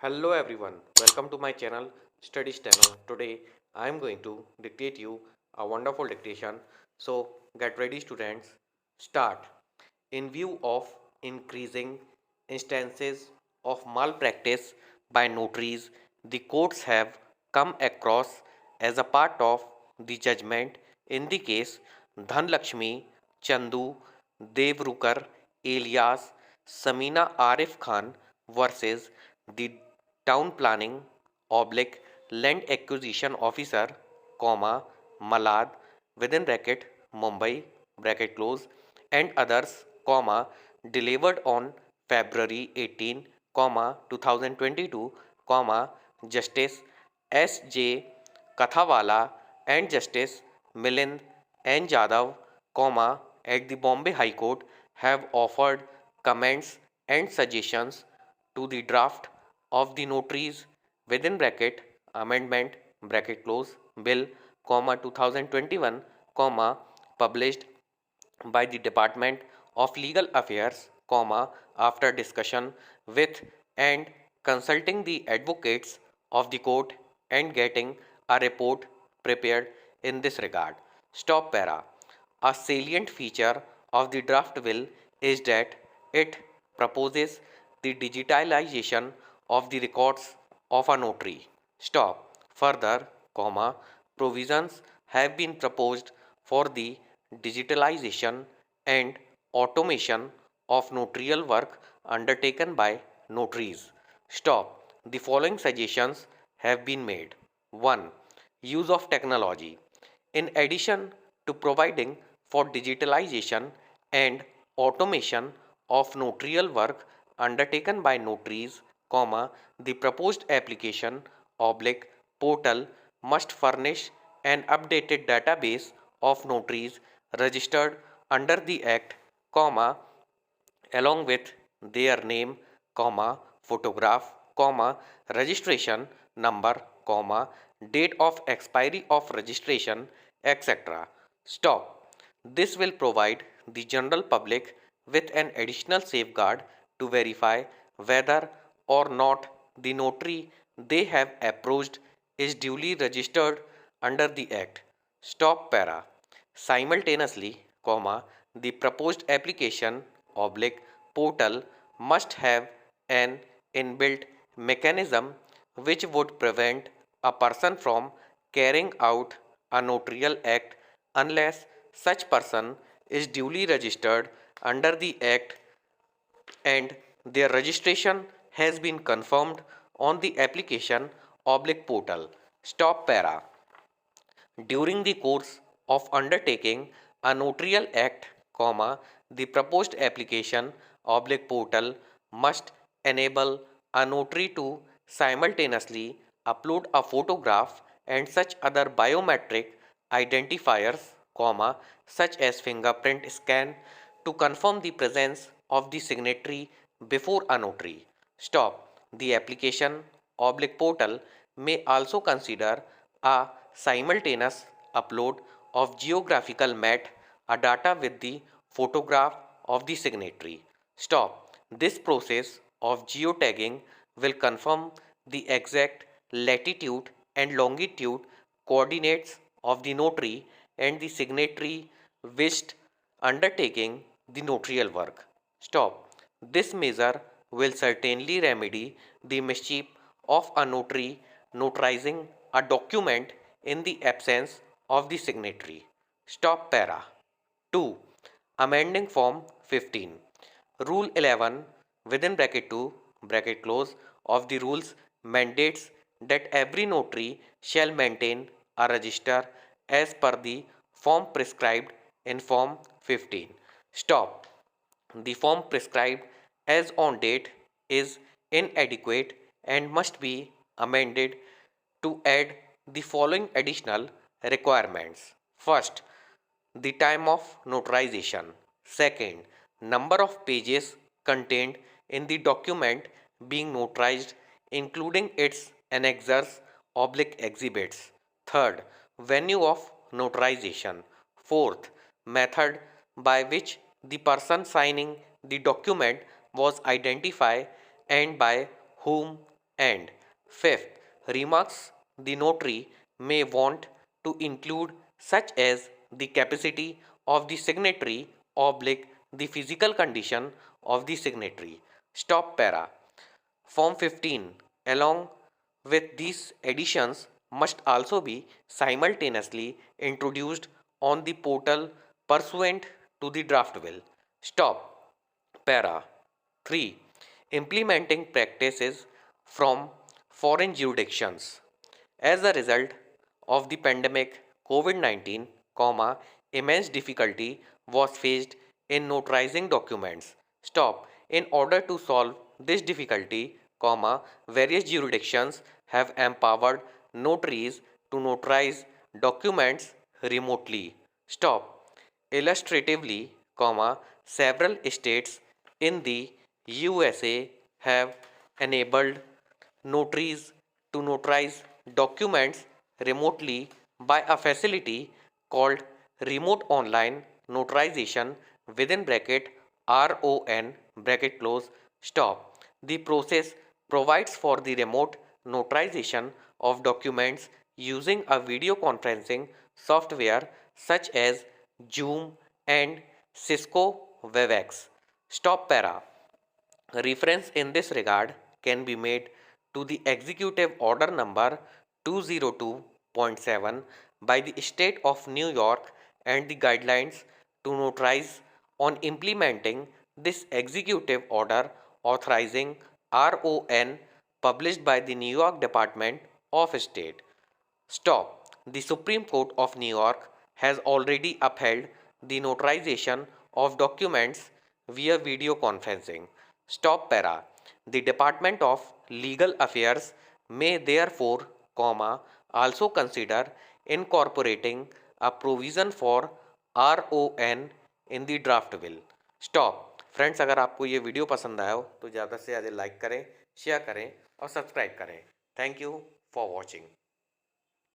Hello everyone, welcome to my channel Study Steno. Today I am going to dictate you a wonderful dictation. So get ready students, start. In view of increasing instances of malpractice by notaries, the courts have come across as a part of the judgment in the case Dhanlakshmi Chandu Devrukar alias Samina Arif Khan versus the town planning oblique land acquisition officer, comma, Malad within bracket Mumbai bracket close and others, comma, delivered on February 18, 2022, comma, Justice S.J. Kathawala and Justice Milind N. Jadhav, comma, at the Bombay High Court have offered comments and suggestions to the draft of the notaries within bracket amendment bracket close bill, comma, 2021, comma, published by the Department of Legal Affairs, comma, after discussion with and consulting the advocates of the court and getting a report prepared in this regard. Stop para. A salient feature of the draft bill is that it proposes the digitalization of the records of a notary. Stop. Further, comma, provisions have been proposed for the digitalization and automation of notarial work undertaken by notaries. Stop. The following suggestions have been made. 1. Use of technology. In addition to providing for digitalization and automation of notarial work undertaken by notaries, comma, the proposed application oblique portal must furnish an updated database of notaries registered under the Act, comma, along with their name, comma, photograph, comma, registration number, comma, date of expiry of registration, etc. Stop. This will provide the general public with an additional safeguard to verify whether or not the notary they have approached is duly registered under the Act. Stop para. Simultaneously, comma, the proposed application oblique portal must have an inbuilt mechanism which would prevent a person from carrying out a notarial act unless such person is duly registered under the act and their registration has been confirmed on the application oblique portal. Stop para. During the course of undertaking a notarial act, comma, the proposed application oblique portal must enable a notary to simultaneously upload a photograph and such other biometric identifiers, comma, such as fingerprint scan to confirm the presence of the signatory before a notary. Stop. The application oblique portal may also consider a simultaneous upload of geographical map, a data with the photograph of the signatory. Stop. This process of geotagging will confirm the exact latitude and longitude coordinates of the notary and the signatory wished undertaking the notarial work. Stop. This measure will certainly remedy the mischief of a notary notarizing a document in the absence of the signatory. Stop para. 2. Amending Form 15. Rule 11 within bracket 2 bracket close of the rules mandates that every notary shall maintain a register as per the form prescribed in Form 15. Stop. The form prescribed as on date is inadequate and must be amended to add the following additional requirements. First, the time of notarization. Second, number of pages contained in the document being notarized, including its annexures oblique exhibits. Third, venue of notarization. Fourth, method by which the person signing the document was identified and by whom And fifth, remarks the notary may want to include such as the capacity of the signatory oblique the physical condition of the signatory. Stop para. Form 15 along with these additions must also be simultaneously introduced on the portal pursuant to the draft will. Stop. Para 3. Implementing practices from foreign jurisdictions. As a result of the pandemic COVID-19, immense difficulty was faced in notarizing documents. Stop. In order to solve this difficulty, various jurisdictions have empowered notaries to notarize documents remotely. Stop. Illustratively, several states in the USA have enabled notaries to notarize documents remotely by a facility called remote online notarization within bracket RON bracket close stop. The process provides for the remote notarization of documents using a video conferencing software such as Zoom and Cisco WebEx. Stop para. Reference in this regard can be made to the Executive Order number 202.7 by the State of New York and the guidelines to notarize on implementing this executive order authorizing RON published by the New York Department of State. Stop. The Supreme Court of New York has already upheld the notarization of documents via video conferencing. Stop para. The Department of Legal Affairs may therefore, also consider incorporating a provision for RON in the draft bill. Stop. Friends, अगर आपको ये video पसंद आया हो तो ज़्यादा से ज़्यादा लाइक करें, शेयर करें और सब्सक्राइब करें. Thank you for watching.